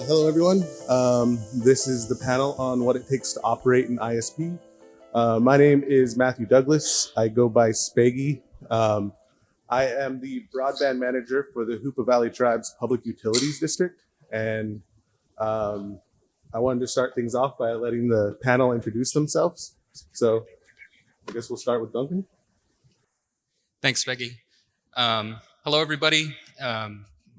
Hello, everyone. This is the panel on what it takes to operate an ISP. My name is Matthew Douglas. I go by Speygee. I am the broadband manager for the Hoopa Valley Tribe's Public Utilities District. And I wanted to start things off by letting the panel introduce themselves. So I guess we'll start with Duncan. Thanks, Speygee. Hello, everybody.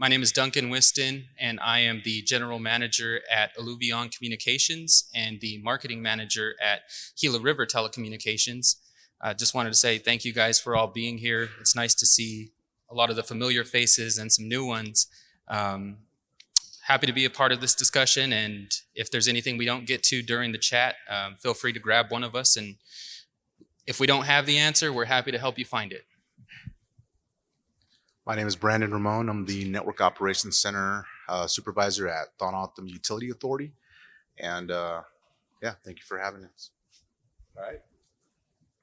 My name is Duncan Wiston, and I am the general manager at Alluvion Communications and the marketing manager at Gila River Telecommunications. I just wanted to say thank you guys for all being here. It's nice to see a lot of the familiar faces and some new ones. Happy to be a part of this discussion, and if there's anything we don't get to during the chat, feel free to grab one of us, and if we don't have the answer, we're happy to help you find it. My name is Brandon Ramon. I'm the Network Operations Center Supervisor at Tohono Utility Authority. And yeah, thank you for having us. All right.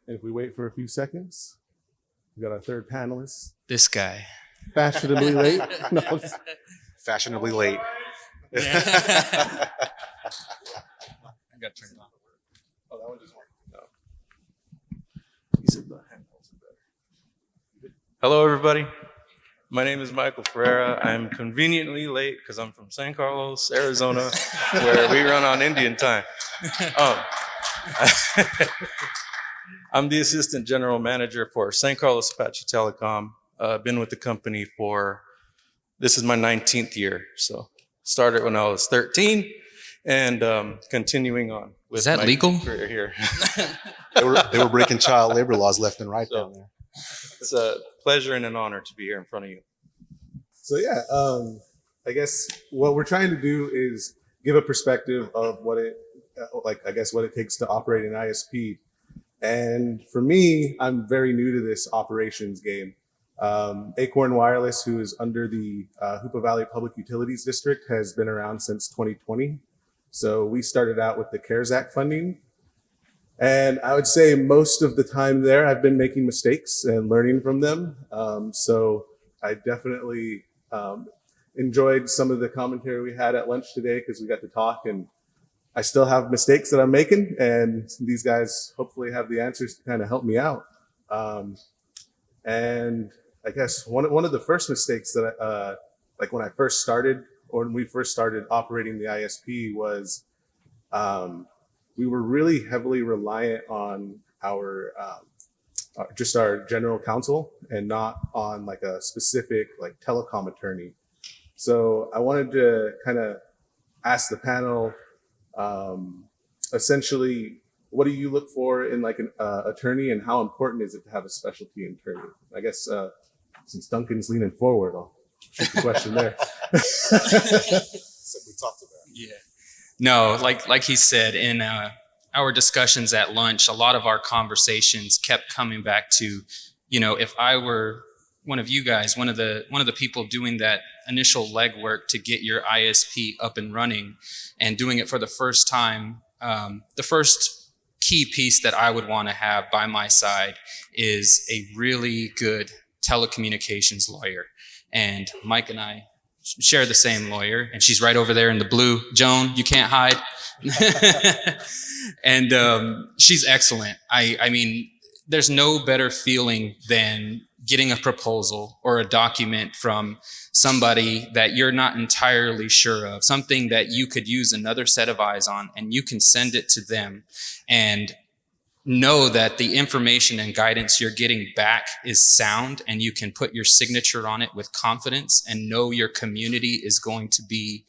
And if we wait for a few seconds, we got our third panelist. This guy. Fashionably late. No. Fashionably late. I got turned on. Oh, that one just worked. No. He said the handhelds are better. Hello, everybody. My name is Michael Ferreira. I'm conveniently late because I'm from San Carlos, Arizona, where we run on Indian time. I'm the assistant general manager for San Carlos Apache Telecom. Been with the company this is my 19th year. So started when I was 13 and continuing on with Is that my legal? career here. They were breaking child labor laws left and right down there. It's a pleasure and an honor to be here in front of you. So yeah, I guess what we're trying to do is give a perspective of what it, what it takes to operate an ISP. And for me, I'm very new to this operations game. Acorn Wireless, who is under the Hoopa Valley Public Utilities District, has been around since 2020. So we started out with the CARES Act funding. And I would say most of the time there, I've been making mistakes and learning from them. So I definitely enjoyed some of the commentary we had at lunch today because we got to talk, and I still have mistakes that I'm making, and these guys hopefully have the answers to kind of help me out. And I guess one of the first mistakes that when I first started, or when we first started operating the ISP, was we were really heavily reliant on our general counsel and not on like a specific like telecom attorney. So I wanted to kind of ask the panel, essentially, what do you look for in like an attorney, and how important is it to have a specialty attorney? I guess since Duncan's leaning forward, I'll shoot the question there. So we talked about it. Yeah. No, like he said, in our discussions at lunch, a lot of our conversations kept coming back to, if I were one of you guys, one of the people doing that initial legwork to get your ISP up and running and doing it for the first time, the first key piece that I would want to have by my side is a really good telecommunications lawyer. And Mike and I share the same lawyer, and she's right over there in the blue. Joan, you can't hide. And she's excellent. I mean, there's no better feeling than getting a proposal or a document from somebody that you're not entirely sure of, something that you could use another set of eyes on, and you can send it to them and know that the information and guidance you're getting back is sound, and you can put your signature on it with confidence and know your community is going to be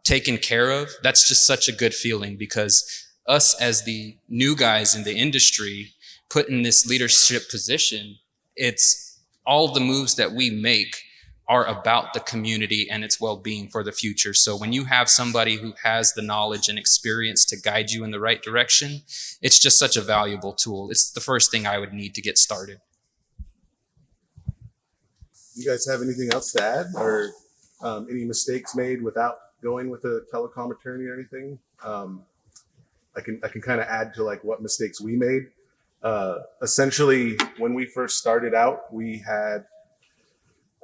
taken care of. That's just such a good feeling, because us as the new guys in the industry put in this leadership position, it's all the moves that we make are about the community and its well-being for the future. So when you have somebody who has the knowledge and experience to guide you in the right direction, it's just such a valuable tool. It's the first thing I would need to get started. You guys have anything else to add, or any mistakes made without going with a telecom attorney or anything? I can kind of add to like what mistakes we made. Essentially, when we first started out, we had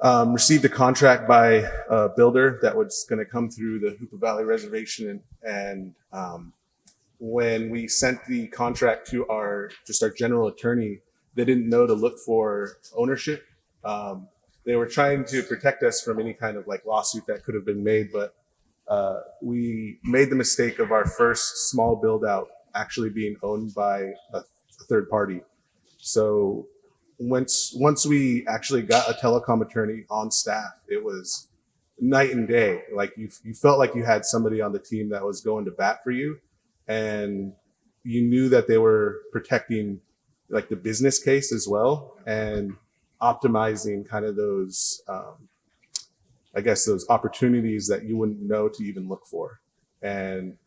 received a contract by a builder that was going to come through the Hoopa Valley Reservation, and when we sent the contract to our general attorney, they didn't know to look for ownership. They were trying to protect us from any kind of like lawsuit that could have been made, but we made the mistake of our first small build out actually being owned by a third party. So once we actually got a telecom attorney on staff, it was night and day. Like you felt like you had somebody on the team that was going to bat for you, and you knew that they were protecting like the business case as well, and optimizing kind of those, I guess, those opportunities that you wouldn't know to even look for. And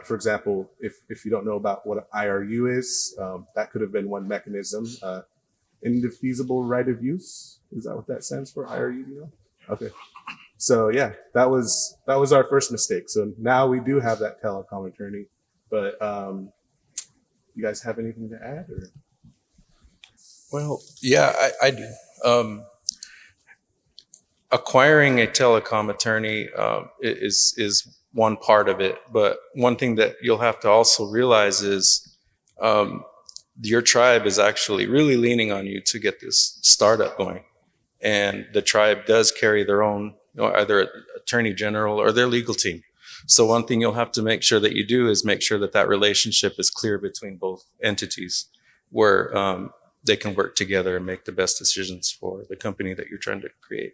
for example, if you don't know about what an IRU is, that could have been one mechanism. Indefeasible right of use. Is that what that stands for? IRU, you know? Okay. So yeah, that was our first mistake. So now we do have that telecom attorney, but you guys have anything to add? Or? Well, yeah, I do. Acquiring a telecom attorney is one part of it, but one thing that you'll have to also realize is your tribe is actually really leaning on you to get this startup going, and the tribe does carry their own, either attorney general or their legal team. So one thing you'll have to make sure that you do is make sure that that relationship is clear between both entities, where they can work together and make the best decisions for the company that you're trying to create.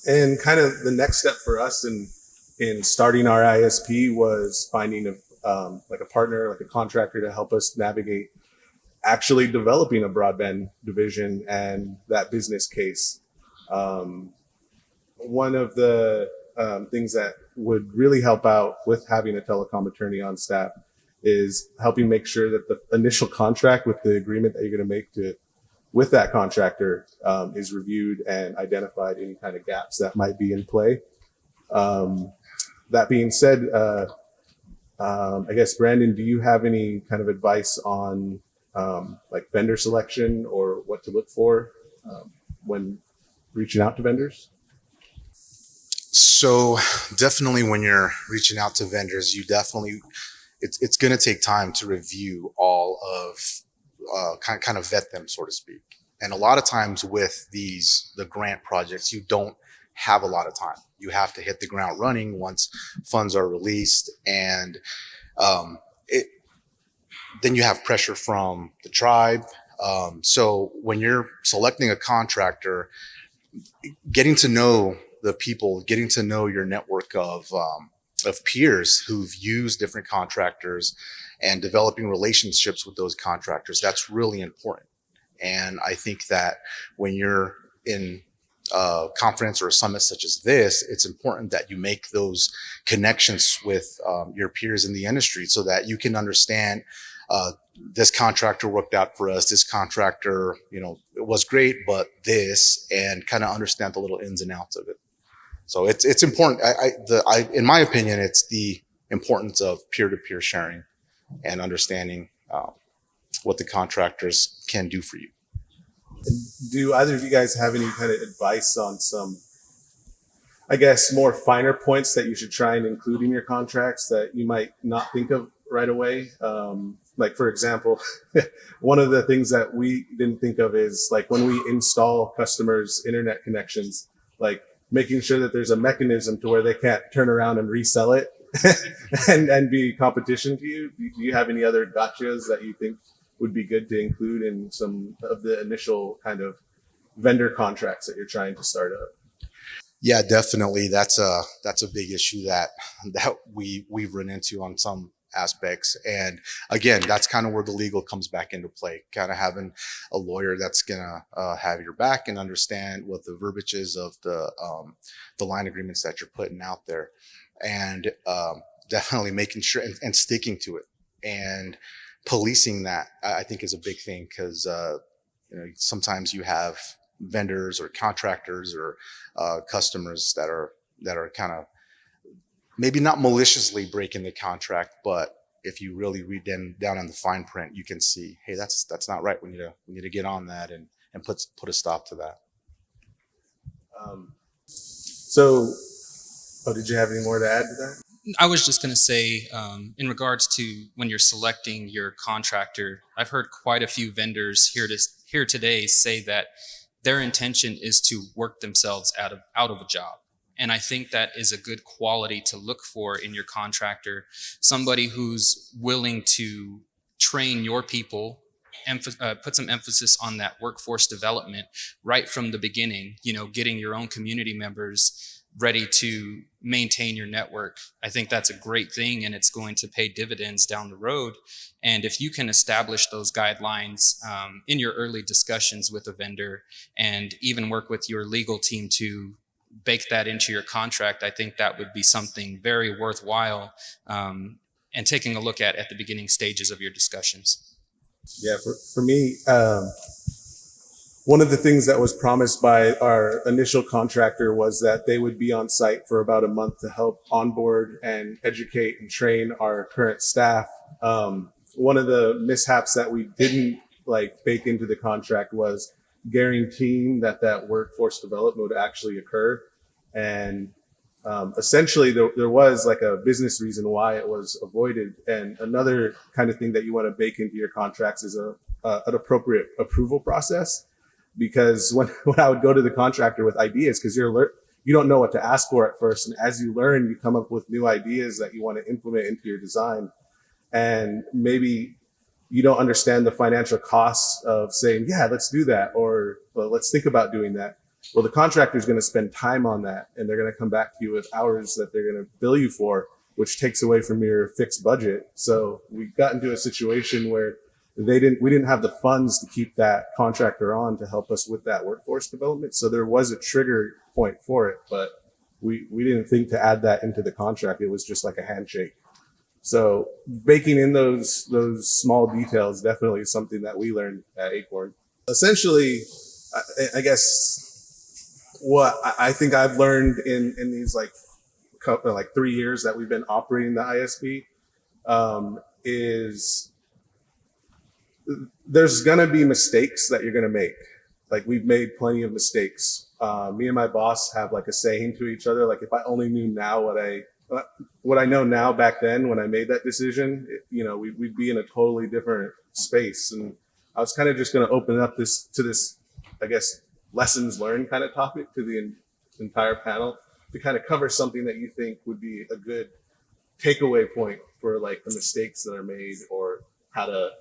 And kind of the next step for us in starting our ISP was finding like a partner, like a contractor to help us navigate actually developing a broadband division and that business case. One of the things that would really help out with having a telecom attorney on staff is helping make sure that the initial contract with the agreement that you're going to make with that contractor is reviewed and identified any kind of gaps that might be in play. That being said, I guess, Brandon, do you have any kind of advice on like vendor selection or what to look for when reaching out to vendors? So definitely when you're reaching out to vendors, it's going to take time to review all of, kind of vet them, so to speak. And a lot of times with the grant projects, you don't have a lot of time. You have to hit the ground running once funds are released. And then you have pressure from the tribe. So when you're selecting a contractor, getting to know the people, getting to know your network of peers who've used different contractors and developing relationships with those contractors, that's really important. And I think that when you're in a conference or a summit such as this, it's important that you make those connections with your peers in the industry so that you can understand this contractor worked out for us, this contractor, it was great, but this, and kind of understand the little ins and outs of it. So it's important. In my opinion, it's the importance of peer-to-peer sharing and understanding what the contractors can do for you. Do either of you guys have any kind of advice on some, I guess, more finer points that you should try and include in your contracts that you might not think of right away? Like, for example, one of the things that we didn't think of is like when we install customers' internet connections, like making sure that there's a mechanism to where they can't turn around and resell it and be competition to you. Do you have any other gotchas that you think would be good to include in some of the initial kind of vendor contracts that you're trying to start up? Yeah, definitely. That's a big issue that we've run into on some aspects. And again, that's kind of where the legal comes back into play, kind of having a lawyer that's gonna have your back and understand what the verbiage is of the line agreements that you're putting out there, and definitely making sure and sticking to it and policing that, I think, is a big thing, because sometimes you have vendors or contractors or customers that are kind of maybe not maliciously breaking the contract, but if you really read down on the fine print, you can see, hey, that's not right. We need to get on that and and put a stop to that. Did you have any more to add to that? I was just going to say, in regards to when you're selecting your contractor, I've heard quite a few vendors here today say that their intention is to work themselves out of a job. And I think that is a good quality to look for in your contractor, somebody who's willing to train your people, put some emphasis on that workforce development right from the beginning, getting your own community members ready to maintain your network. I think that's a great thing, and it's going to pay dividends down the road. And if you can establish those guidelines in your early discussions with a vendor, and even work with your legal team to bake that into your contract, I think that would be something very worthwhile and taking a look at the beginning stages of your discussions. Yeah, for me, one of the things that was promised by our initial contractor was that they would be on site for about a month to help onboard and educate and train our current staff. One of the mishaps that we didn't bake into the contract was guaranteeing that workforce development would actually occur. And essentially there was a business reason why it was avoided. And another kind of thing that you want to bake into your contracts is an appropriate approval process. Because when I would go to the contractor with ideas, because you don't know what to ask for at first. And as you learn, you come up with new ideas that you want to implement into your design. And maybe you don't understand the financial costs of saying, yeah, let's do that. Or well, let's think about doing that. Well, the contractor is going to spend time on that, and they're going to come back to you with hours that they're going to bill you for, which takes away from your fixed budget. So we got into a situation where we didn't have the funds to keep that contractor on to help us with that workforce development. So there was a trigger point for it, but we didn't think to add that into the contract. It was just like a handshake. So baking in those small details definitely is something that we learned at Acorn. Essentially, I guess what I think I've learned in these 3 years that we've been operating the ISP is there's going to be mistakes that you're going to make. We've made plenty of mistakes. Me and my boss have a saying to each other, if I only knew now what I know now back then when I made that decision, we'd be in a totally different space. And I was kind of just going to open up this, I guess, lessons learned kind of topic to the entire panel to kind of cover something that you think would be a good takeaway point for the mistakes that are made or how to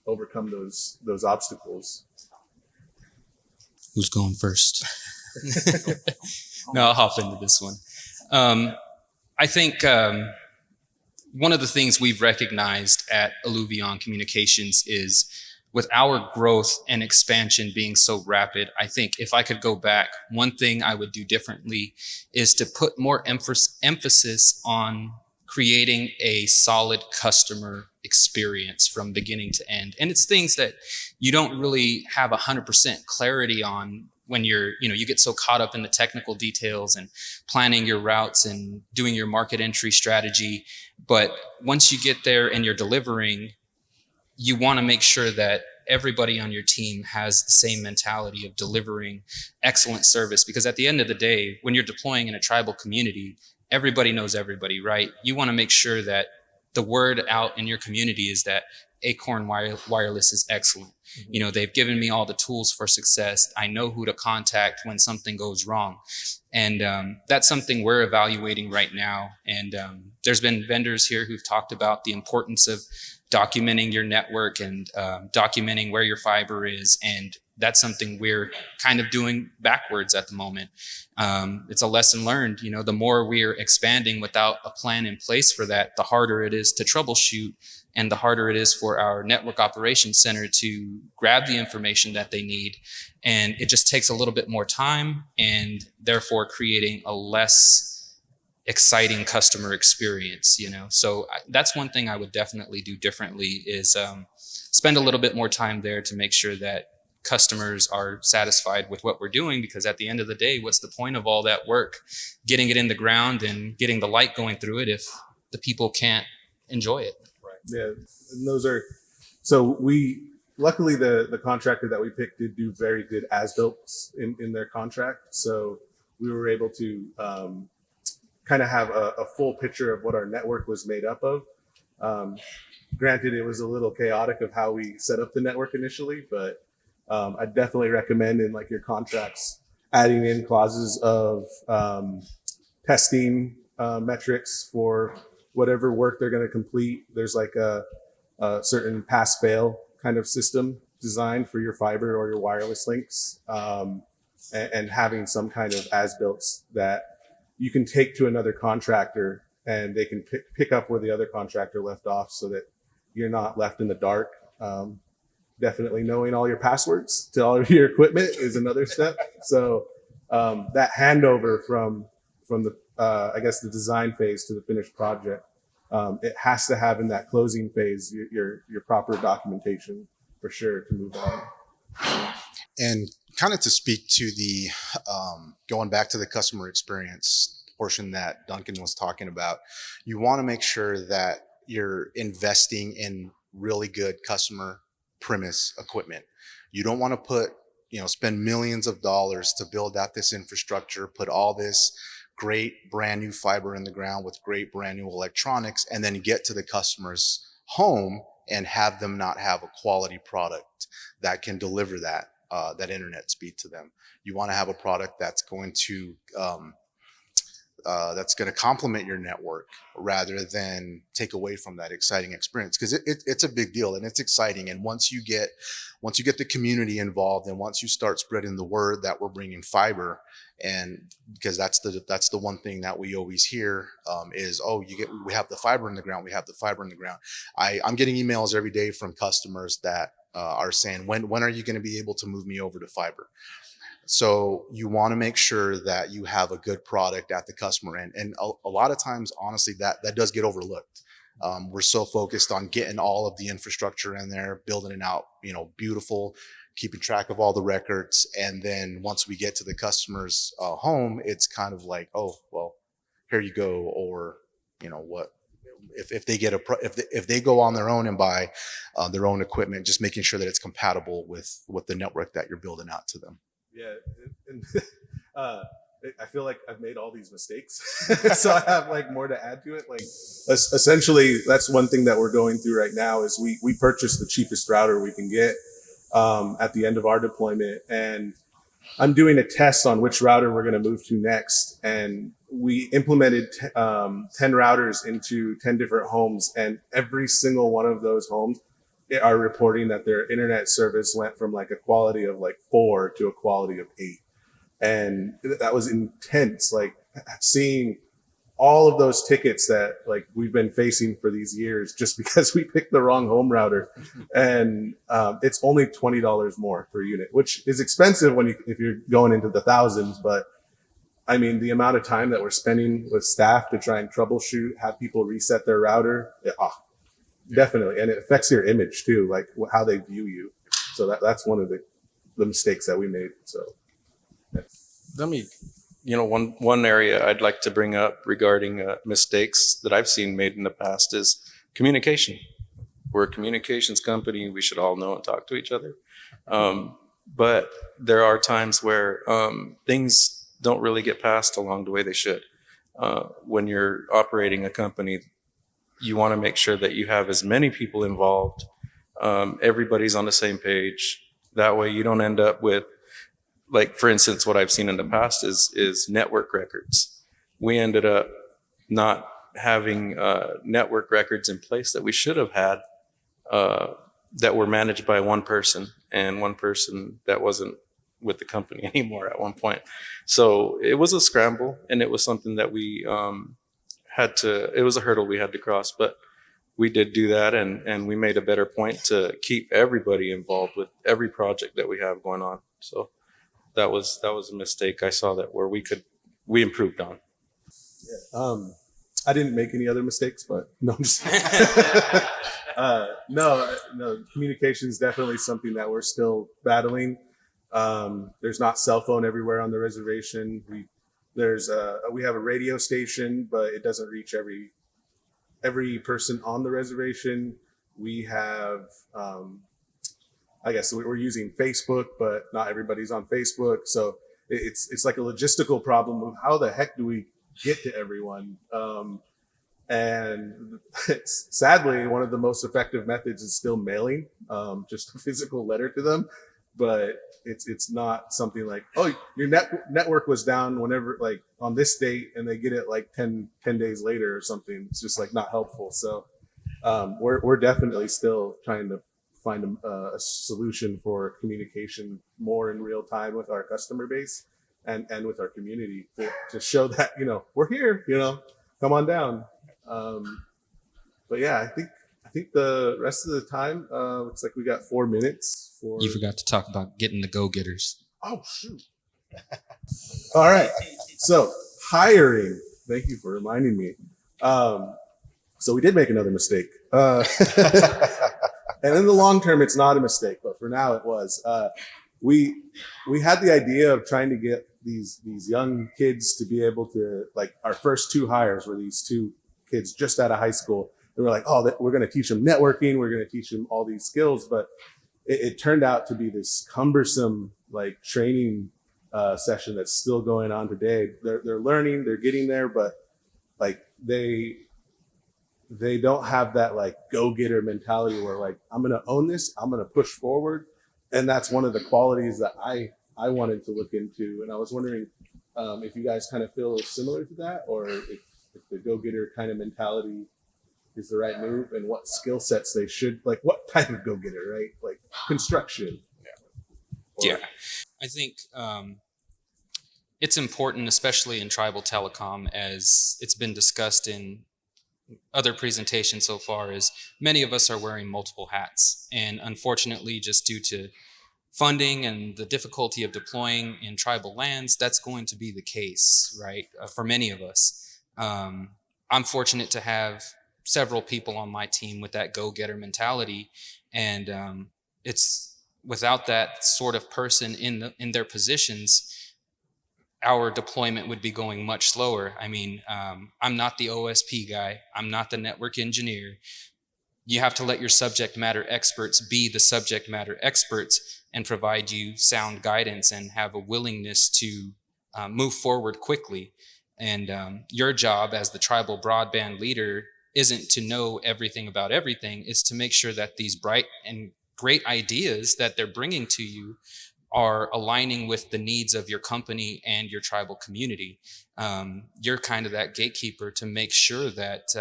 overcome those obstacles. Who's going first? No, I'll hop into this one. I think one of the things we've recognized at Alluvion Communications is with our growth and expansion being so rapid, I think if I could go back, one thing I would do differently is to put more emphasis on creating a solid customer experience from beginning to end. And it's things that you don't really have 100% clarity on when you get so caught up in the technical details and planning your routes and doing your market entry strategy. But once you get there and you're delivering, you want to make sure that everybody on your team has the same mentality of delivering excellent service. Because at the end of the day, when you're deploying in a tribal community, everybody knows everybody, right? You want to make sure that the word out in your community is that Acorn Wireless is excellent. Mm-hmm. They've given me all the tools for success. I know who to contact when something goes wrong. And that's something we're evaluating right now. And there's been vendors here who've talked about the importance of documenting your network and documenting where your fiber is. And that's something we're kind of doing backwards at the moment. It's a lesson learned. The more we're expanding without a plan in place for that, the harder it is to troubleshoot and the harder it is for our network operations center to grab the information that they need. And it just takes a little bit more time and therefore creating a less exciting customer experience, So that's one thing I would definitely do differently is spend a little bit more time there to make sure that customers are satisfied with what we're doing, because at the end of the day, what's the point of all that work, getting it in the ground and getting the light going through it if the people can't enjoy it? Right. Yeah. And those are, so we luckily the contractor that we picked did do very good as-built in their contract. So we were able to kind of have a full picture of what our network was made up of. Granted, it was a little chaotic of how we set up the network initially, but I definitely recommend in like your contracts adding in clauses of testing metrics for whatever work they're going to complete. There's like a certain pass-fail kind of system designed for your fiber or your wireless links, and having some kind of as-built that you can take to another contractor and they can pick up where the other contractor left off, so that you're not left in the dark. Definitely knowing all your passwords to all of your equipment is another step. So that handover from the I guess the design phase to the finished project, it has to have in that closing phase your proper documentation for sure to move on. And kind of to speak to the going back to the customer experience portion that Duncan was talking about, you want to make sure that you're investing in really good customer premise equipment. You don't want to spend millions of dollars to build out this infrastructure, put all this great brand new fiber in the ground with great brand new electronics, and then get to the customer's home and have them not have a quality product that can deliver that internet speed to them. You want to have a product that's going to complement your network rather than take away from that exciting experience, because it's a big deal and it's exciting. And once you get the community involved, and once you start spreading the word that we're bringing fiber, and because that's the one thing that we always hear is, we have the fiber in the ground, I'm getting emails every day from customers that are saying, when are you going to be able to move me over to fiber? So you want to make sure that you have a good product at the customer end. And a lot of times, honestly, that does get overlooked. We're so focused on getting all of the infrastructure in there, building it out, beautiful, keeping track of all the records. And then once we get to the customer's home, it's kind of like, oh, well, here you go. Or, what? If they go on their own and buy their own equipment, just making sure that it's compatible with the network that you're building out to them. Yeah, and I feel like I've made all these mistakes, so I have like more to add to it. Like, essentially, that's one thing that we're going through right now is we purchased the cheapest router we can get at the end of our deployment, and I'm doing a test on which router we're going to move to next. And we implemented 10 routers into 10 different homes, and every single one of those homes are reporting that their internet service went from like a quality of like 4 to a quality of 8. And that was intense. Like, seeing all of those tickets that like we've been facing for these years just because we picked the wrong home router. And it's only $20 more per unit, which is expensive if you're going into the thousands. But I mean, the amount of time that we're spending with staff to try and troubleshoot, have people reset their router, definitely. And it affects your image too, like how they view you. So that's one of the mistakes that we made. So yeah. Let me, one area I'd like to bring up regarding mistakes that I've seen made in the past is communication. We're a communications company. We should all know and talk to each other. But there are times where things don't really get passed along the way they should. When you're operating a company, you want to make sure that you have as many people involved. Everybody's on the same page. That way you don't end up with, like, for instance, what I've seen in the past is network records. We ended up not having network records in place that we should have had, that were managed by one person, and one person that wasn't with the company anymore at one point. So it was a scramble, and it was something that we it was a hurdle we had to cross, but we did do that, and we made a better point to keep everybody involved with every project that we have going on. So that was a mistake I saw that where we improved on. Yeah. I didn't make any other mistakes, but no, I'm just no, communication is definitely something that we're still battling. There's not cell phone everywhere on the reservation. We have a radio station, but it doesn't reach every person on the reservation. We have I guess we're using Facebook, but not everybody's on Facebook. So it's like a logistical problem of how the heck do we get to everyone? And sadly, one of the most effective methods is still mailing, just a physical letter to them. But it's not something like, oh, your network was down whenever, like on this date, and they get it like 10 days later or something. It's just like not helpful. So we're definitely still trying to find a solution for communication more in real time with our customer base and with our community to show that, we're here, come on down. But yeah, I think the rest of the time, looks like we got 4 minutes for. You forgot to talk about getting the go-getters. Oh, shoot. All right. So hiring, thank you for reminding me. So we did make another mistake. And in the long term, it's not a mistake, but for now it was. We had the idea of trying to get these young kids to be able to, like, our first 2 hires were these 2 kids just out of high school. And we're like, we're going to teach them networking. We're going to teach them all these skills. But it turned out to be this cumbersome, like, training session that's still going on today. They're learning, they're getting there, but like they don't have that like go-getter mentality where like, I'm going to own this, I'm going to push forward. And that's one of the qualities that I wanted to look into. And I was wondering if you guys kind of feel similar to that, or if the go-getter kind of mentality is the right move, and what skill sets they should, like what type of go-getter, right? Like construction. Yeah. I think it's important, especially in tribal telecom, as it's been discussed in other presentations so far, is many of us are wearing multiple hats. And unfortunately, just due to funding and the difficulty of deploying in tribal lands, that's going to be the case, right? For many of us. I'm fortunate to have several people on my team with that go-getter mentality. And it's without that sort of person in their positions, our deployment would be going much slower. I mean, I'm not the OSP guy. I'm not the network engineer. You have to let your subject matter experts be the subject matter experts and provide you sound guidance and have a willingness to move forward quickly. And your job as the tribal broadband leader isn't to know everything about everything. It's to make sure that these bright and great ideas that they're bringing to you are aligning with the needs of your company and your tribal community. You're kind of that gatekeeper to make sure that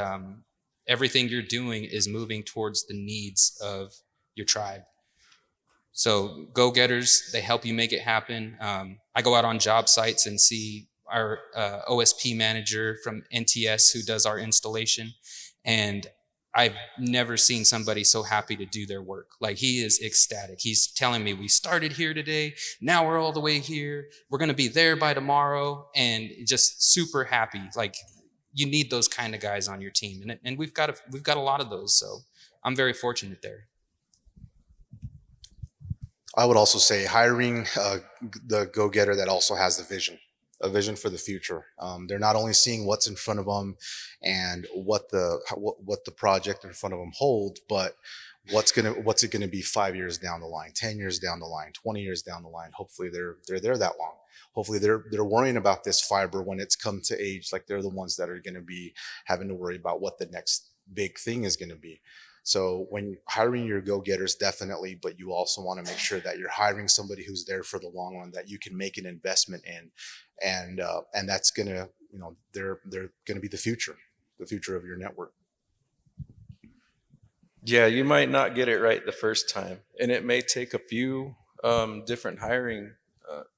everything you're doing is moving towards the needs of your tribe. So go-getters, they help you make it happen. I go out on job sites and see our OSP manager from NTS who does our installation, and I've never seen somebody so happy to do their work. Like, he is ecstatic. He's telling me, we started here today, now we're all the way here, we're gonna be there by tomorrow, and just super happy. Like, you need those kind of guys on your team, and we've got a lot of those, so I'm very fortunate there. I would also say hiring the go-getter that also has the vision, a vision for the future. They're not only seeing what's in front of them and what the project in front of them holds, but what's it gonna be 5 years down the line, 10 years down the line, 20 years down the line. Hopefully they're there that long. Hopefully they're worrying about this fiber when it's come to age. Like, they're the ones that are going to be having to worry about what the next big thing is going to be. So when hiring your go-getters, definitely, but you also want to make sure that you're hiring somebody who's there for the long run, that you can make an investment in, and that's gonna, they're gonna be the future of your network. Yeah, you might not get it right the first time, and it may take a few different hiring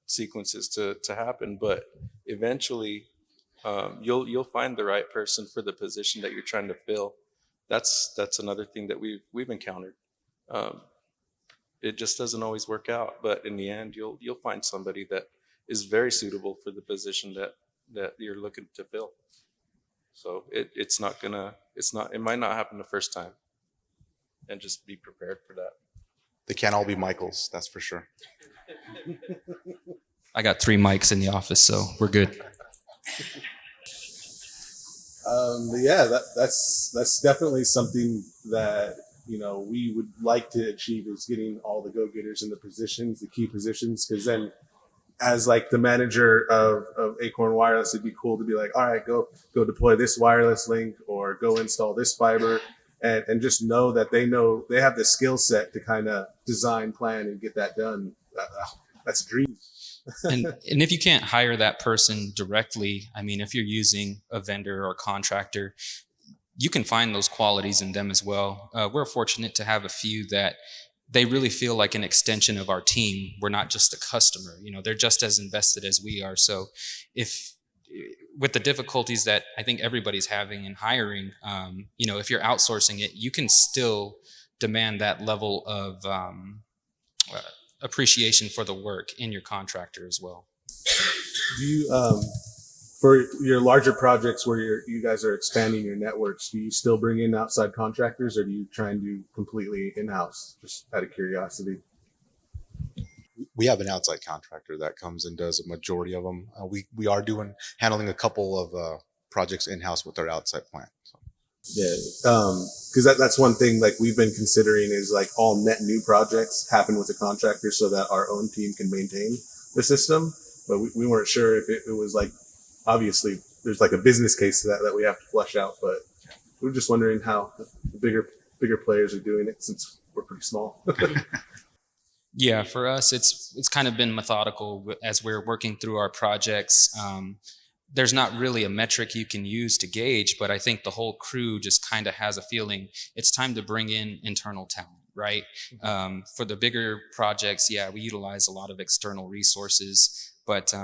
sequences to happen, but eventually you'll find the right person for the position that you're trying to fill. That's another thing that we've encountered. It just doesn't always work out, but in the end, you'll find somebody that is very suitable for the position that you're looking to fill. So it might not happen the first time, and just be prepared for that. They can't all be Michaels, that's for sure. I got 3 mics in the office, so we're good. Yeah, that's definitely something that we would like to achieve is getting all the go-getters in the positions, the key positions, because then as like the manager of Acorn Wireless, it'd be cool to be like, all right, go deploy this wireless link or go install this fiber, and just know that they have the skill set to kind of design, plan, and get that done. That's a dream. and if you can't hire that person directly, I mean, if you're using a vendor or contractor, you can find those qualities in them as well. We're fortunate to have a few that they really feel like an extension of our team. We're not just a customer, they're just as invested as we are. So with the difficulties that I think everybody's having in hiring, if you're outsourcing it, you can still demand that level of appreciation for the work in your contractor as well. Do you, for your larger projects where you guys are expanding your networks, do you still bring in outside contractors, or do you try and do completely in-house, just out of curiosity? We have an outside contractor that comes and does a majority of them. We are handling a couple of projects in-house with our outside plant. So. Yeah, because that's one thing like we've been considering is like all net new projects happen with a contractor so that our own team can maintain the system. But we weren't sure if it was like, obviously there's like a business case to that we have to flush out, but we're just wondering how the bigger players are doing it since we're pretty small. Yeah, for us, it's kind of been methodical as we're working through our projects. There's not really a metric you can use to gauge, but I think the whole crew just kind of has a feeling it's time to bring in internal talent, right? For the bigger projects, yeah, we utilize a lot of external resources, but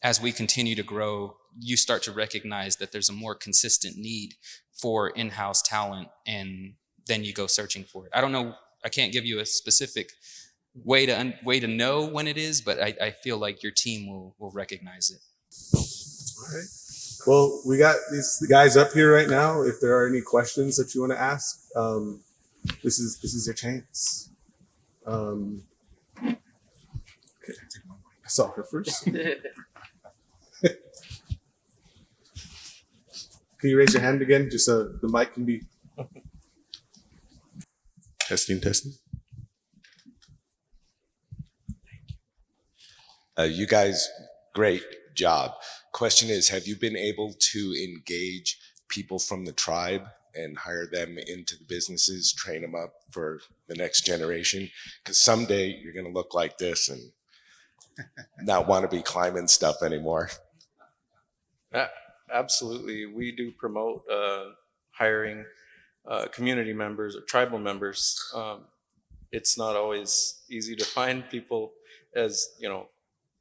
as we continue to grow, you start to recognize that there's a more consistent need for in-house talent, and then you go searching for it. I don't know, I can't give you a specific way to know when it is, but I feel like your team will recognize it. All right. Well, we got these guys up here right now. If there are any questions that you want to ask, this is your chance. Okay. I saw her first. Can you raise your hand again, just so the mic can be testing. You guys, great job. Question is, have you been able to engage people from the tribe and hire them into the businesses, train them up for the next generation? Because someday you're going to look like this and not want to be climbing stuff anymore. Absolutely. We do promote hiring community members or tribal members. It's not always easy to find people, as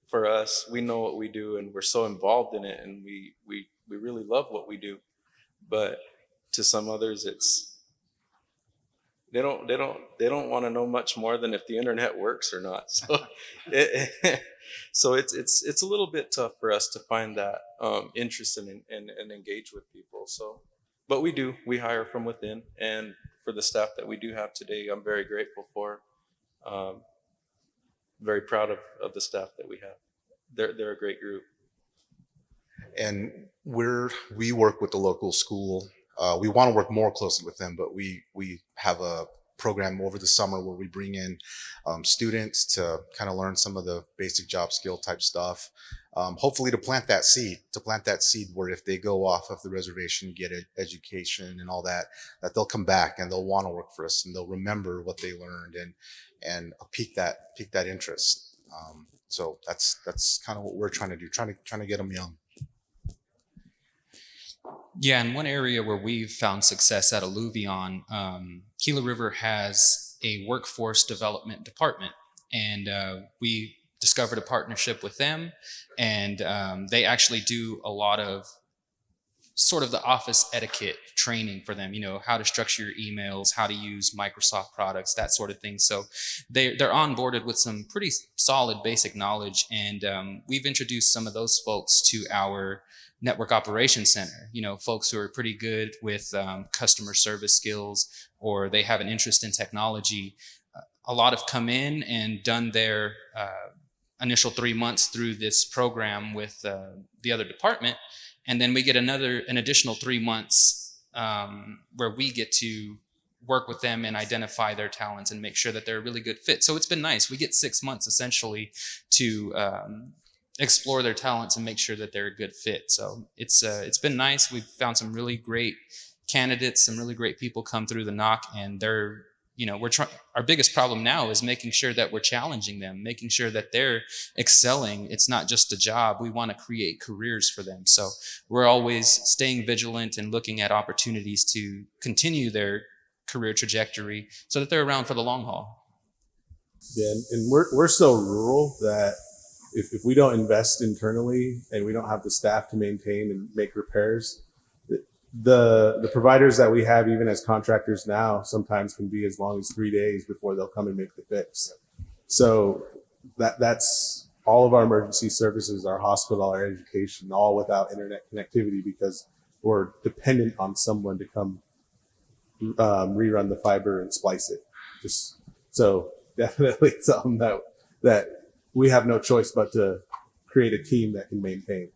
for us, we know what we do and we're so involved in it, and we really love what we do. But to some others, they don't want to know much more than if the internet works or not. So so it's a little bit tough for us to find that interest and engage with people. So, but we hire from within, and for the staff that we do have today, I'm very grateful for. Very proud of the staff that we have. They're a great group. And we work with the local school. We want to work more closely with them, but we have a program over the summer where we bring in students to kind of learn some of the basic job skill type stuff. Hopefully to plant that seed where if they go off of the reservation, get an education and all that they'll come back and they'll want to work for us and they'll remember what they learned and pique that interest. So that's kind of what we're trying to do, trying to get them young. Yeah, and one area where we've found success at Alluvion, Gila River has a workforce development department, and we discovered a partnership with them, and they actually do a lot of sort of the office etiquette training for them, how to structure your emails, how to use Microsoft products, that sort of thing. So they're onboarded with some pretty solid basic knowledge, and we've introduced some of those folks to our network operations center, folks who are pretty good with customer service skills, or they have an interest in technology. A lot have come in and done their initial 3 months through this program with the other department. And then we get an additional 3 months where we get to work with them and identify their talents and make sure that they're a really good fit. So it's been nice. We get 6 months essentially to explore their talents and make sure that they're a good fit. So it's been nice. We've found some really great candidates, some really great people come through the knock, and they're, our biggest problem now is making sure that we're challenging them, making sure that they're excelling. It's not just a job. We want to create careers for them. So we're always staying vigilant and looking at opportunities to continue their career trajectory so that they're around for the long haul. Yeah, and we're so rural that if we don't invest internally and we don't have the staff to maintain and make repairs, the providers that we have, even as contractors now, sometimes can be as long as 3 days before they'll come and make the fix. So that's all of our emergency services, our hospital, our education, all without internet connectivity that we're dependent on someone to come rerun the fiber and splice it. Just so definitely something that we have no choice but to create a team that can maintain.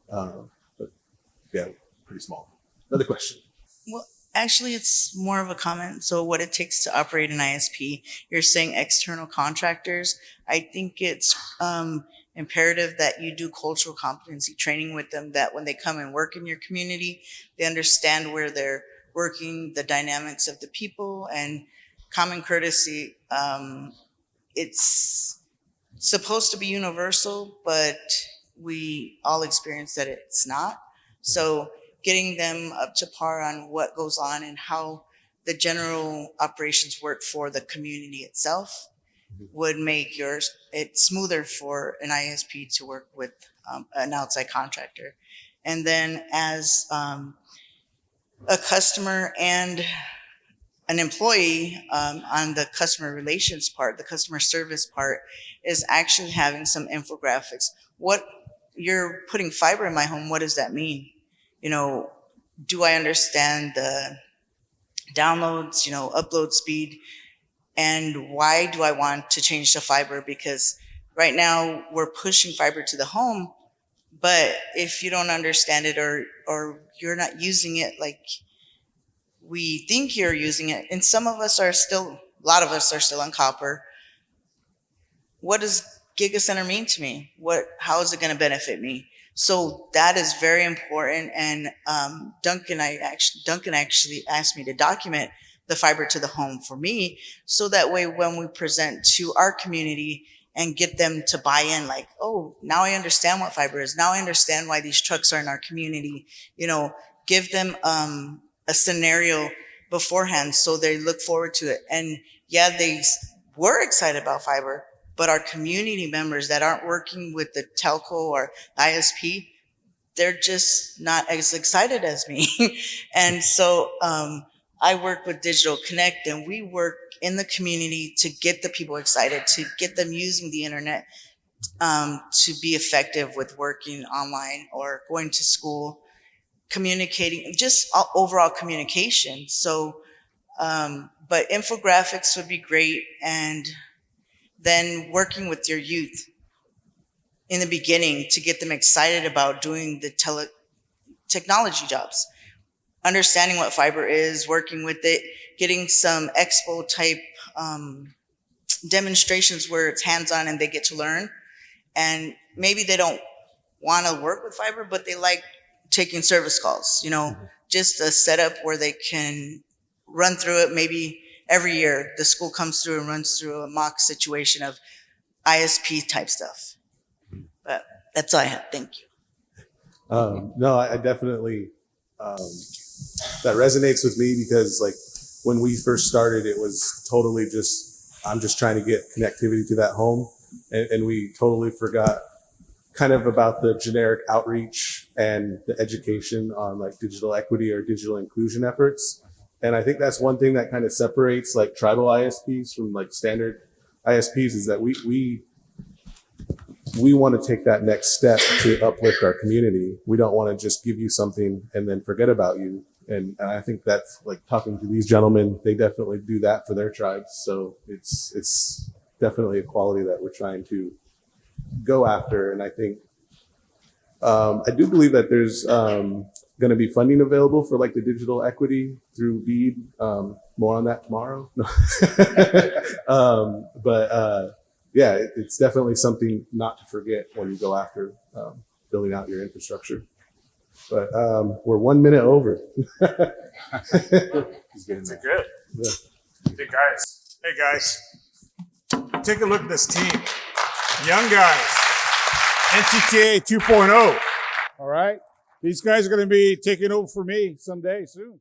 But yeah, pretty small. Another question. Well, actually, it's more of a comment. So what it takes to operate an ISP, you're saying external contractors. I think it's imperative that you do cultural competency training with them, that when they come and work in your community, they understand where they're working, the dynamics of the people, and common courtesy. It's supposed to be universal, but we all experience that it's not. So getting them up to par on what goes on and how the general operations work for the community itself would make it smoother for an ISP to work with an outside contractor. And then as a customer and an employee, on the customer relations part, the customer service part, is actually having some infographics. What you're putting fiber in my home, what does that mean? Do I understand the downloads, upload speed, and why do I want to change to fiber? Because right now we're pushing fiber to the home, but if you don't understand it or you're not using it like we think you're using it, and a lot of us are still on copper. What does Gigacenter mean to me? How is it going to benefit me? So that is very important. And Duncan actually asked me to document the fiber to the home for me, so that way when we present to our community and get them to buy in, like, oh, now I understand what fiber is. Now I understand why these trucks are in our community. Give them a scenario beforehand so they look forward to it. And yeah, they were excited about fiber, but our community members that aren't working with the telco or ISP, they're just not as excited as me. And so I work with Digital Connect, and we work in the community to get the people excited, to get them using the internet, to be effective with working online or going to school, communicating, just overall communication. So, but infographics would be great. And then working with your youth in the beginning to get them excited about doing the technology jobs, understanding what fiber is, working with it, getting some expo type demonstrations where it's hands-on and they get to learn. And maybe they don't want to work with fiber, but they like taking service calls, just a setup where they can run through it. Maybe every year the school comes through and runs through a mock situation of ISP type stuff. But that's all I have. Thank you. No, I definitely, that resonates with me, because like when we first started, it was totally I'm just trying to get connectivity to that home. And we totally forgot kind of about the generic outreach and the education on like digital equity or digital inclusion efforts. And I think that's one thing that kind of separates like tribal ISPs from like standard ISPs, is that we want to take that next step to uplift our community. We don't want to just give you something and then forget about you. And I think that's like talking to these gentlemen, they definitely do that for their tribes. So it's definitely a quality that we're trying to go after. And I think, I do believe that there's going to be funding available for like the digital equity through BEAD. More on that tomorrow. No. Yeah, it's definitely something not to forget when you go after building out your infrastructure. But we're 1 minute over. He's getting there. Good. Yeah. Hey guys. Hey guys. Take a look at this team. Young guys. NTTA 2.0. All right. These guys are going to be taking over for me someday soon.